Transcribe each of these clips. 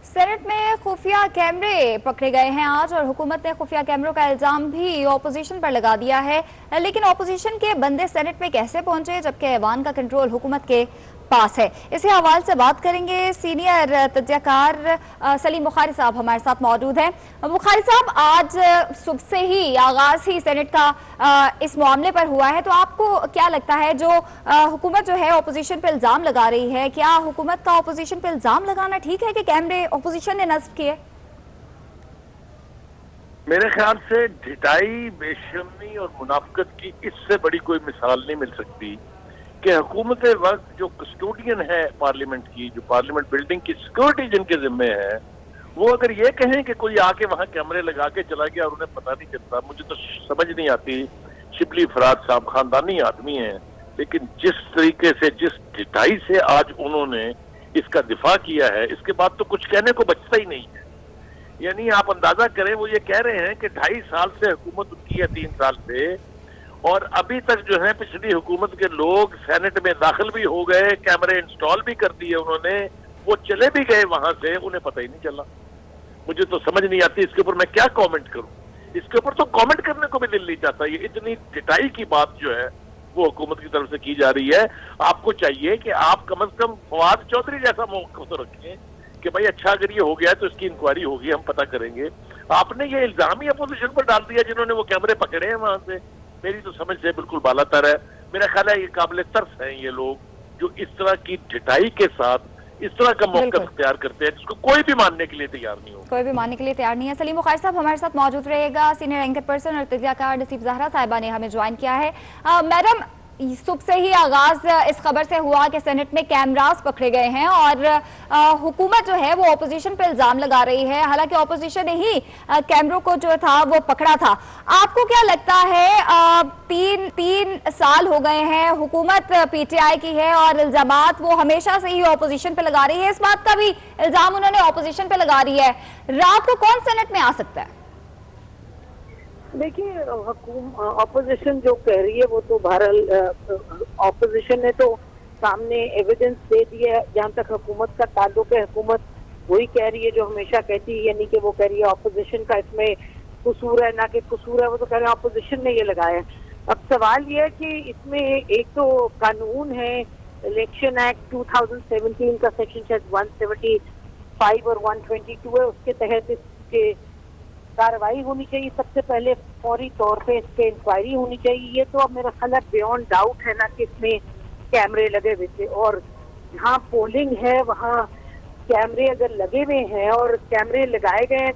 Senate में खुफिया कैमरे पकड़े गए हैं आज, और हुकूमत ने खुफिया कैमरों का इल्जाम भी ऑपोजिशन पर लगा दिया है। लेकिन ऑपोजिशन के बंदे सेनेट में कैसे पहुंचे जबकि ऐवान का कंट्रोल हुकूमत के पास है? इसी हवाले से बात करेंगे। सीनियर तज्ज़ियाकार सलीम बुखारी साहब हमारे साथ मौजूद हैं। बुखारी साहब, आज सुबह से ही आगाज ही सेनेट का इस मामले पर हुआ है, तो आपको क्या लगता है जो हुकूमत जो है ऑपोजिशन पे इल्जाम लगा रही है, क्या हुकूमत का ऑपोजिशन पे इल्जाम लगाना ठीक है कि कैमरे ऑपोजिशन ने नस्ब किए? मेरे ख्याल से ढिठाई, बेशर्मी और मुनाफिकत की इससे बड़ी कोई मिसाल नहीं मिल सकती कि हुकूमत वक्त जो कस्टोडियन है पार्लियामेंट की, जो पार्लियामेंट बिल्डिंग की सिक्योरिटी जिनके जिम्मे है, वो अगर ये कहें कि कोई आके वहां कैमरे लगा के चला गया और उन्हें पता नहीं चलता, मुझे तो समझ नहीं आती। शिबली फराद साहब खानदानी आदमी हैं, लेकिन जिस तरीके से, जिस ढिठाई से आज उन्होंने इसका दिफा किया है, इसके बाद तो कुछ कहने को बचता ही नहीं है। यानी आप अंदाजा करें, वो ये कह रहे हैं कि 2.5 साल से हुकूमत उनकी है, 3 साल से, और अभी तक जो है पिछली हुकूमत के लोग सेनेट में दाखिल भी हो गए, कैमरे इंस्टॉल भी कर दिए उन्होंने, वो चले भी गए वहां से, उन्हें पता ही नहीं चला। मुझे तो समझ नहीं आती इसके ऊपर मैं क्या कमेंट करूं। इसके ऊपर तो कमेंट करने को भी दिल नहीं चाहता। ये इतनी ढिठाई की बात जो है वो हुकूमत की तरफ से की जा रही है। आपको चाहिए कि आप कम से कम फवाद चौधरी जैसा मौका तो रखें कि भाई अच्छा अगर ये हो गया तो इसकी इंक्वायरी होगी, हम पता करेंगे। आपने ये इल्जाम ही अपोजिशन पर डाल दिया जिन्होंने वो कैमरे पकड़े हैं वहां से। मेरी तो समझ से बिल्कुल बालातर है। मेरा ख्याल है ये काबिल तरस हैं ये लोग जो इस तरह की ढिठाई के साथ इस तरह का मौका तैयार करते हैं जिसको कोई भी मानने के लिए तैयार नहीं हो। कोई भी मानने के लिए तैयार नहीं है। सलीम बुखारी साहब हमारे साथ मौजूद रहेगा। सीनियर एंकर पर्सन और तज्ज़ियाकार नसीब ज़हरा साहिबा ने हमें ज्वाइन किया है। मैडम, सुबह से ही आगाज इस खबर से हुआ कि सेनेट में कैमरास पकड़े गए हैं और हुकूमत जो है वो ऑपोजिशन पे इल्जाम लगा रही है, हालांकि ऑपोजिशन ने ही कैमरों को जो था वो पकड़ा था। आपको क्या लगता है, तीन साल हो गए हैं, हुकूमत पीटीआई की है और इल्जामात वो हमेशा से ही ऑपोजिशन पे लगा रही है, इस बात का भी इल्जाम उन्होंने ऑपोजिशन पे लगा रही है, रात को कौन सेनेट में आ सकता है? देखिए, ऑपोजिशन जो कह रही है वो तो बहरहाल ऑपोजिशन ने तो सामने एविडेंस दे दिया है। जहाँ तक हुकूमत का ताल्लुक है, हुकूमत वही कह रही है जो हमेशा कहती है, यानी कि वो कह रही है ऑपोजिशन का इसमें कसूर है, ना कि कसूर है, वो तो कह रहे हैं ऑपोजिशन ने ये लगाया है। अब सवाल ये है कि इसमें एक तो कानून है, इलेक्शन एक्ट 2017 का सेक्शन 175 और 122 है, उसके तहत इसके कार्रवाई होनी चाहिए। सबसे पहले फौरी तौर पे इस पे इंक्वायरी होनी चाहिए। ये तो अब मेरा ख्याल है बियॉन्ड डाउट है ना कि इसमें कैमरे लगे हुए थे, और जहाँ पोलिंग है वहाँ कैमरे अगर लगे हुए हैं और कैमरे लगाए गए हैं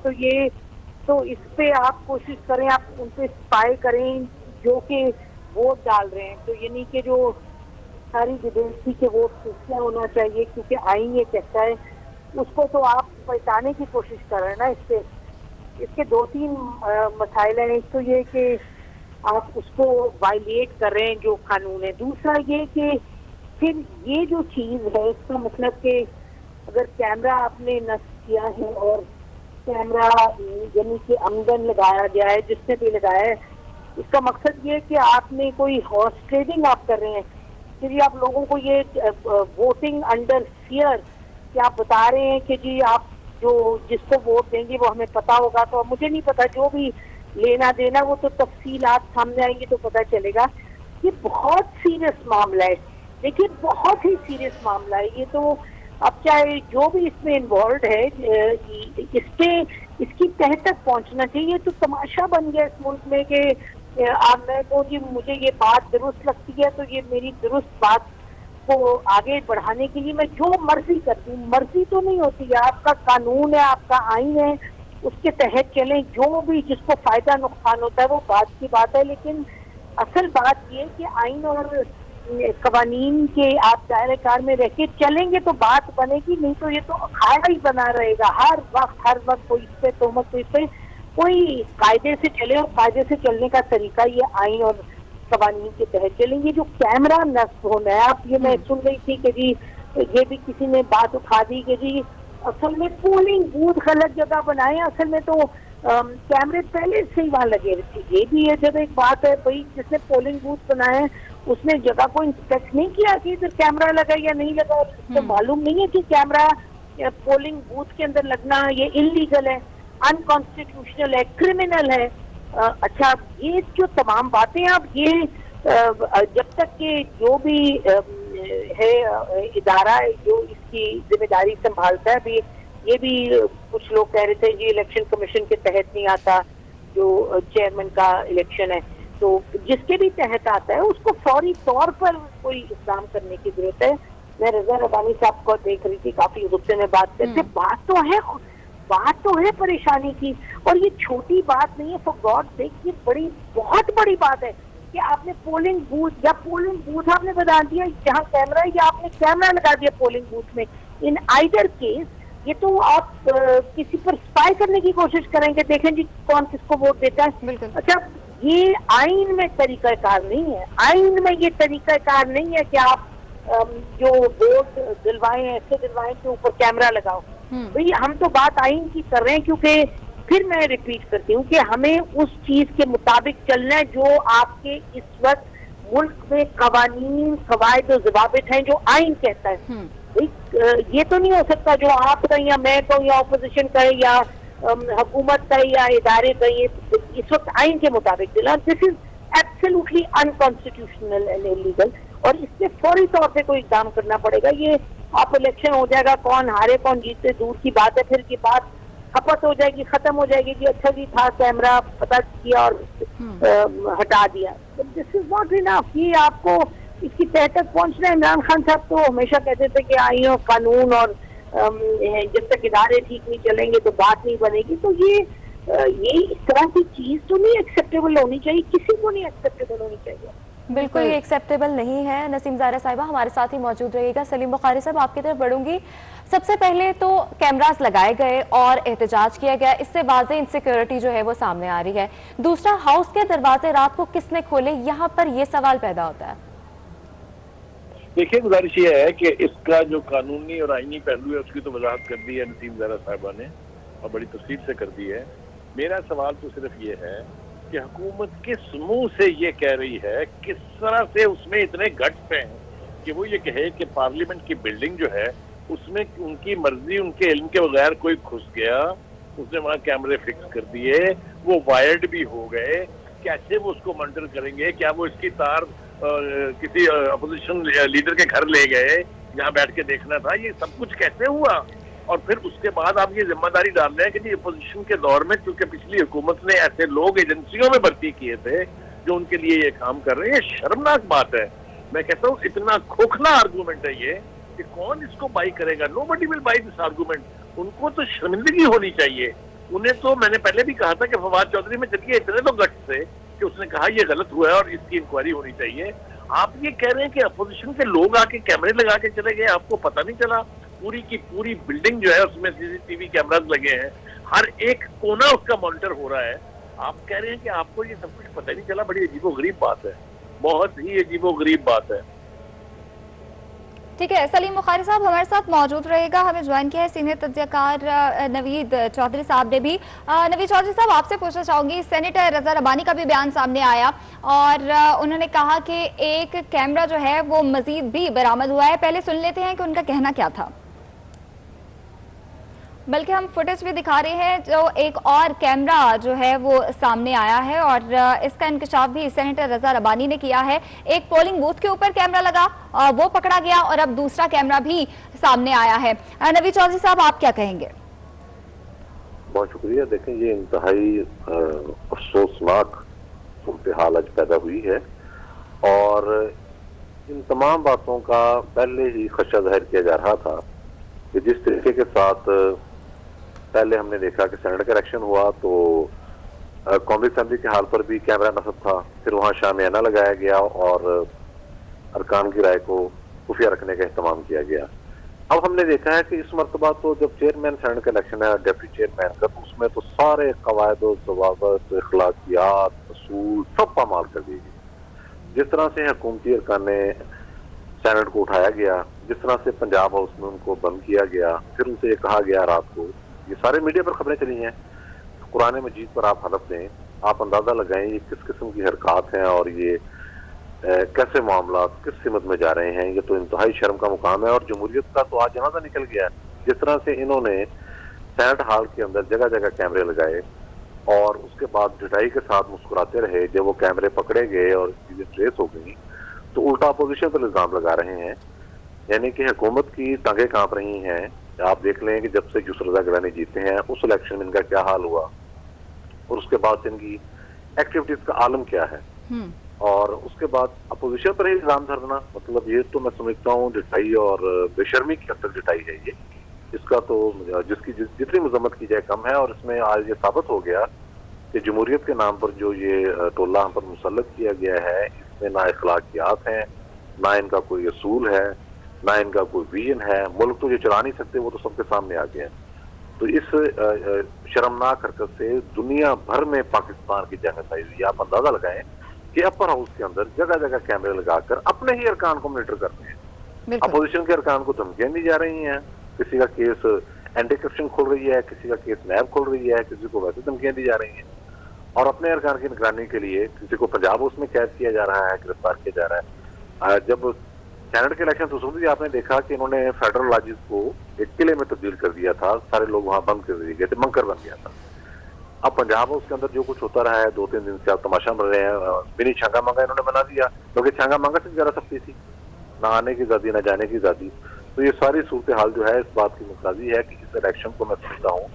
तो इस पे आप कोशिश करें, आप उन पे स्पाई करें जो कि वोट डाल रहे हैं। तो यानी कि जो सारी विदेशी के वोट किसका होना चाहिए, क्योंकि आईन ये कहता है, उसको तो आप पहचाने की कोशिश कर रहे हैं ना। इसके 2-3 मसाइल हैं। एक तो ये कि आप उसको वायलेट कर रहे हैं जो कानून है। दूसरा ये कि फिर ये जो चीज़ है, इसका मतलब कि अगर कैमरा आपने नस्ब किया है और कैमरा यानी कि आमदन लगाया गया है, जिसने भी लगाया है, इसका मकसद ये है कि आपने कोई हॉर्स ट्रेडिंग आप कर रहे हैं। फिर आप लोगों को ये वोटिंग अंडर फियर कि आप बता रहे हैं कि जी आप जो जिसको वोट देंगे वो हमें पता होगा। तो मुझे नहीं पता, जो भी लेना देना वो तो तफसीलात सामने आएंगी तो पता चलेगा। ये बहुत सीरियस मामला है, देखिए बहुत ही सीरियस मामला है ये। तो अब चाहे जो भी इसमें इन्वॉल्व है, इसकी तह तक पहुंचना चाहिए। तो तमाशा बन गया इस मुल्क में कि अब मैं को जी मुझे ये बात दुरुस्त लगती है तो ये मेरी दुरुस्त बात को आगे बढ़ाने के लिए मैं जो मर्जी करती हूँ। मर्जी तो नहीं होती है, आपका कानून है, आपका आईन है, उसके तहत चलें। जो भी जिसको फायदा नुकसान होता है वो बात की बात है, लेकिन असल बात ये कि आईन और कवानीन के आप दायरे कार में रह के चलेंगे तो बात बनेगी, नहीं तो ये तो अखाड़ा ही बना रहेगा। हर वक्त कोई इस पे तोहमत, तो इस पे कोई कायदे से चले, और कायदे से चलने का तरीका ये आईन और कवानीन के तहत चलेंगे। जो कैमरा नस्ब होना है, आप ये मैं सुन रही थी कि जी ये भी किसी ने बात उठा दी कि जी असल में पोलिंग बूथ गलत जगह बनाए, असल में तो कैमरे पहले से ही वहाँ लगे थे। ये भी है जब एक बात है भाई, जिसने पोलिंग बूथ बनाए उसने जगह को इंस्पेक्ट नहीं किया कि इधर कैमरा लगा या नहीं लगा, तो मालूम नहीं है कि कैमरा पोलिंग बूथ के अंदर लगना ये इलीगल है, अनकॉन्स्टिट्यूशनल है, क्रिमिनल है। अच्छा, ये जो तमाम बातें अब ये जब तक कि जो भी है इदारा जो इसकी जिम्मेदारी संभालता है, अभी ये भी कुछ लोग कह रहे थे ये इलेक्शन कमीशन के तहत नहीं आता, जो चेयरमैन का इलेक्शन है, तो जिसके भी तहत आता है उसको फौरी तौर पर कोई इक़दाम करने की जरूरत है। मैं रजा रबानी साहब को देख रही थी, काफी गुस्से में बात करते, बात तो है परेशानी की, और ये छोटी बात नहीं है। फॉर गॉड सेक, ये बहुत बड़ी बात है कि आपने पोलिंग बूथ आपने बता दिया जहाँ कैमरा है, या आपने कैमरा लगा दिया पोलिंग बूथ में। इन आइदर केस ये तो आप किसी पर स्पाई करने की कोशिश करेंगे, देखें जी कौन किसको वोट देता है। अच्छा, ये आइन में तरीकाकार नहीं है, आइन में ये तरीकाकार नहीं है कि आप जो वोट दिलवाएं ऐसे दिलवाएं के ऊपर कैमरा लगाओ। भाई हम तो बात आइन की कर रहे हैं, क्योंकि फिर मैं रिपीट करती हूँ कि हमें उस चीज के मुताबिक चलना है जो आपके इस वक्त मुल्क में कवानीन कवायद और ज़वाबित हैं, जो आइन कहता है। ये तो नहीं हो सकता जो आप कहें या मैं कहूँ या ऑपोजिशन कहे या हुकूमत कहे या इदारे कहे, इस वक्त आइन के मुताबिक चला। This is absolutely unconstitutional and illegal, और इससे फौरी तौर पे कोई काम करना पड़ेगा। ये आप इलेक्शन हो जाएगा, कौन हारे कौन जीते दूर की बात है, फिर की बात खपत हो जाएगी, खत्म हो जाएगी कि अच्छा जी था कैमरा, पता किया और हटा दिया। This is not enough. ये आपको इसकी तह तक पहुंचना है। इमरान खान साहब तो हमेशा कहते थे कि आईन और कानून और जब तक इदारे ठीक नहीं चलेंगे तो बात नहीं बनेगी। तो ये इस तरह की चीज तो नहीं एक्सेप्टेबल होनी चाहिए, किसी को नहीं एक्सेप्टेबल होनी चाहिए। बिल्कुल ये एक्सेप्टेबल नहीं है। नसीम ज़ाहरा साहिबा हमारे साथ ही मौजूद रहिएगा। सलीम बुखारी साहब, आपकी तरफ बढ़ूंगी। सबसे पहले तो कैमरास लगाए गए और एहतजाज किया गया, इससे वाज़ेह इनसिक्योरिटी जो है वो सामने आ रही है। दूसरा, हाउस के दरवाजे रात को किसने खोले, यहाँ पर ये सवाल पैदा होता है। देखिए, गुजारिश ये है कि इसका जो कानूनी और आईनी पहलू है उसकी तो वजाहत कर दी है नसीम ज़ाहरा साहिबा ने, और बड़ी तफसील से कर दी है। मेरा सवाल तो सिर्फ ये है कि हुकूमत किस मुंह से ये कह रही है, किस तरह से उसमें इतने गट्स हैं कि वो ये कहे कि पार्लियामेंट की बिल्डिंग जो है उसमें उनकी मर्जी, उनके इल्म के बगैर कोई घुस गया, उसने वहाँ कैमरे फिक्स कर दिए, वो वायर्ड भी हो गए, कैसे वो उसको मॉनिटर करेंगे? क्या वो इसकी तार किसी अपोजिशन लीडर के घर ले गए, यहाँ बैठ के देखना था? ये सब कुछ कैसे हुआ? और फिर उसके बाद आप ये जिम्मेदारी डाल रहे हैं कि जी अपोजिशन के दौर में, क्योंकि पिछली हुकूमत ने ऐसे लोग एजेंसियों में भर्ती किए थे जो उनके लिए ये काम कर रहे हैं। ये शर्मनाक बात है। मैं कहता हूँ इतना खोखला आर्गूमेंट है ये कि कौन इसको बाई करेगा? Nobody will by this argument. उनको तो शर्मिंदगी होनी चाहिए। उन्हें तो मैंने पहले भी कहा था कि फवाद चौधरी में चलिए इतने तो गट्स थे कि उसने कहा ये गलत हुआ है और इसकी इंक्वायरी होनी चाहिए। आप ये कह रहे हैं कि अपोजिशन के लोग आके कैमरे लगा के चले गए, आपको पता नहीं चला? पूरी की पूरी बिल्डिंग जो है उसमें सीसीटीवी कैमरास लगे हैं, हर एक कोना उसका मॉनिटर हो रहा है। आप कह रहे हैं कि आपको ये सब कुछ पता नहीं चला? बड़ी अजीबोगरीब बात है, बहुत ही अजीबोगरीब बात है। ठीक है, सलीम बुखारी साहब हमारे साथ मौजूद रहेगा। हमें ज्वाइन किया है सीनियर तज्ज़ियाकार नवीद चौधरी साहब ने भी। नवीद चौधरी साहब, आपसे पूछना चाहूंगी, सेनेटर रजा रबानी का भी बयान सामने आया और उन्होंने कहा कि एक कैमरा जो है वो मजीद भी बरामद हुआ है। पहले सुन लेते हैं कि उनका कहना क्या था। बल्कि हम फुटेज भी दिखा रहे हैं, जो एक और कैमरा जो है वो सामने आया है और इसका इंकशाफ भी सेनेटर रजा रबानी ने किया है। एक पोलिंग बूथ के ऊपर कैमरा लगा, वो पकड़ा गया और अब दूसरा कैमरा भी सामने आया है। नवीद चौधरी साहब, आप क्या कहेंगे? बहुत शुक्रिया। देखें, ये इंतहाई अफसोसनाक सूरत हाल आज पैदा हुई है और इन तमाम बातों का पहले ही खदशा जाहिर किया जा रहा था कि जिस तरीके के साथ पहले हमने देखा कि सेनेट का इलेक्शन हुआ तो कौमी असेंबली के हाल पर भी कैमरा नस्ब था, फिर वहाँ शामियाना लगाया गया और अरकान की राय को खुफिया रखने का एहतमाम किया गया। अब हमने देखा है कि इस मरतबा तो जब चेयरमैन सेनेट का इलेक्शन है, डिप्टी चेयरमैन का, तो उसमें तो सारे कवायद ज़वाबित, इखलाकियात, असूल सब पामाल कर दी गई। जिस तरह से हुकूमती अरकान ने सेनेट को उठाया गया, जिस तरह से पंजाब हाउस में उनको बंद किया गया, फिर उनसे ये कहा गया रात को, ये सारे मीडिया पर खबरें चली हैं, कुरान मजीद पर आप हलफ दें, आप अंदाजा लगाएं ये किस किस्म की हरकत हैं और ये कैसे मामला किस सिमत में जा रहे हैं। ये तो इंतहाई शर्म का मुकाम है और जमहूरियत का तो आज जनाजा निकल गया है। जिस तरह से इन्होंने सेनेट हॉल के अंदर जगह जगह कैमरे लगाए और उसके बाद ढिठाई के साथ मुस्कुराते रहे, जब वो कैमरे पकड़े गए और चीजें ट्रेस हो गई तो उल्टा अपोजिशन पर इल्जाम लगा रहे हैं, यानी कि हुकूमत की टांगें कांप रही हैं। आप देख लें कि जब से यूसुफ रजा गिलानी जीते हैं उस इलेक्शन में इनका क्या हाल हुआ और उसके बाद से इनकी एक्टिविटीज का आलम क्या है, और उसके बाद अपोजिशन पर ही इल्जाम धरना, मतलब ये तो मैं समझता हूँ ढिठाई और बेशर्मी की हद तक ढिठाई है ये। इसका तो जिसकी जितनी मजम्मत की जाए कम है। और इसमें आज ये साबित हो गया कि जमहूरियत के नाम पर जो ये टोला हम पर मुसल्लत किया गया है, इसमें ना अखलाकियात हैं, ना इनका कोई असूल है, ना इनका कोई विजन है। मुल्क तो ये चला नहीं सकते, वो तो सबके सामने आ गए हैं। तो इस शर्मनाक हरकत से दुनिया भर में पाकिस्तान की जंग आई हुई। आप अंदाजा लगाएं कि अपर हाउस के अंदर जगह जगह कैमरे लगाकर अपने ही अरकान को मॉनिटर करते हैं। अपोजिशन के अरकान को धमकियां दी जा रही हैं, किसी का केस एंटी करप्शन खोल रही है, किसी का केस नैब खोल रही है, किसी को वैसे धमकियां दी जा रही हैं, और अपने अरकान की निगरानी के लिए किसी को पंजाब उसमें कैद किया जा रहा है, गिरफ्तार किया जा रहा है। जब सेनेट के इलेक्शन तो भी आपने देखा कि इन्होंने फेडरल लॉजेस को एक किले में तब्दील कर दिया था, सारे लोग वहां बंद कर दिए गए थे, बंकर बन गया था। अब पंजाब उसके अंदर जो कुछ होता रहा है, 2-3 दिन से आप तमाशा बन रहे हैं। मिनी छांगा मांगा इन्होंने बना दिया, क्योंकि छांगा मांगा से ज्यादा सख्ती थी, ना आने की आजादी ना जाने की आजादी। तो ये सारी सूरत हाल जो है इस बात की मुताजी है कि इस इलेक्शन को मैं समझता हूँ,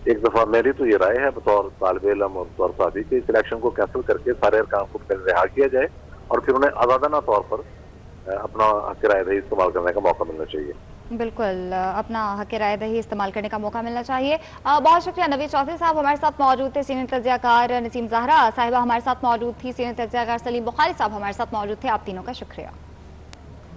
एक दफा मेरी तो ये राय है बतौर तालिब इल्म और बतौर साथी कि इस इलेक्शन को कैंसिल करके सारे अरकान को रिहा किया जाए और फिर उन्हें आजादाना तौर पर अपना हक राय दही इस्तेमाल करने का मौका मिलना चाहिए। बिल्कुल, अपना हक राय दही इस्तेमाल करने का मौका मिलना चाहिए। बहुत शुक्रिया। नवीद चौधरी साहब हमारे साथ मौजूद थे, सीनियर तज्जियाकार नसीम ज़हरा साहिबा हमारे साथ मौजूद थी, सीनियर तज्जियाकार सलीम बुखारी साहब हमारे साथ मौजूद थे। आप तीनों का शुक्रिया।